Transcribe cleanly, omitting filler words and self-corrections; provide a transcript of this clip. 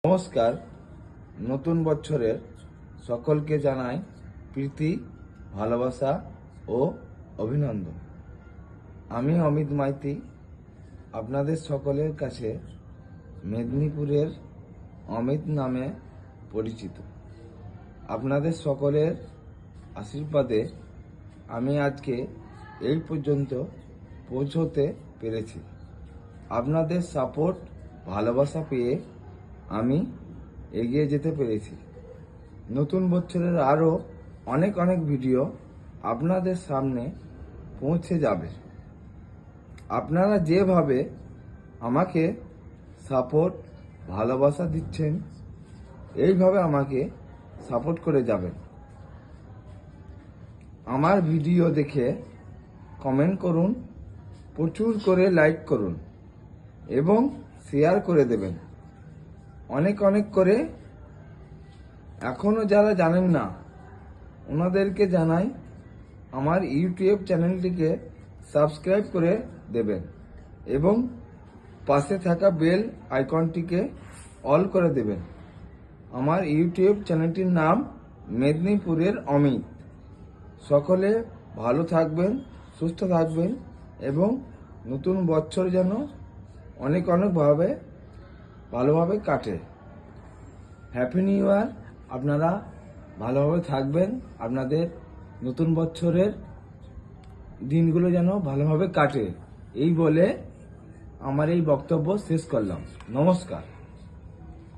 নমস্কার। নতুন বছরের সকলকে জানাই প্রীতি, ভালোবাসা ও অভিনন্দন। আমি অমিত মাইতি, আপনাদের সকলের কাছে মেদিনীপুরের অমিত নামে পরিচিত। আপনাদের সকলের আশীর্বাদে আমি আজকে এই পর্যন্ত পৌঁছতে পেরেছি। আপনাদের সাপোর্ট, ভালোবাসা পেয়ে আমি এগিয়ে যেতে পেরেছি। নতুন বছরের আরও অনেক ভিডিও আপনাদের সামনে পৌঁছে যাবে। আপনারা যেভাবে আমাকে সাপোর্ট, ভালোবাসা দিচ্ছেন, এইভাবে আমাকে সাপোর্ট করে যাবেন। আমার ভিডিও দেখে কমেন্ট করুন, প্রচুর করে লাইক করুন এবং শেয়ার করে দেবেন অনেক করে। এখনো যারা জানেন না ওনাদেরকে জানাই আমার ইউটিউব চ্যানেলটিকে সাবস্ক্রাইব করে দেবেন এবং পাশে থাকা বেল আইকনটিকে অল করে দেবেন। আমার ইউটিউব চ্যানেলটির নাম মেদিনীপুরের অমিত। সকলে ভালো থাকবেন, সুস্থ থাকবেন এবং নতুন বছর যেন অনেক ভালোভাবে কাটে। Happy new year. আপনারা ভালোভাবে থাকবেন, আপনাদের নতুন বছরের দিনগুলো যেন ভালোভাবে কাটে, এই বলে আমার এই বক্তব্য শেষ করলাম। নমস্কার।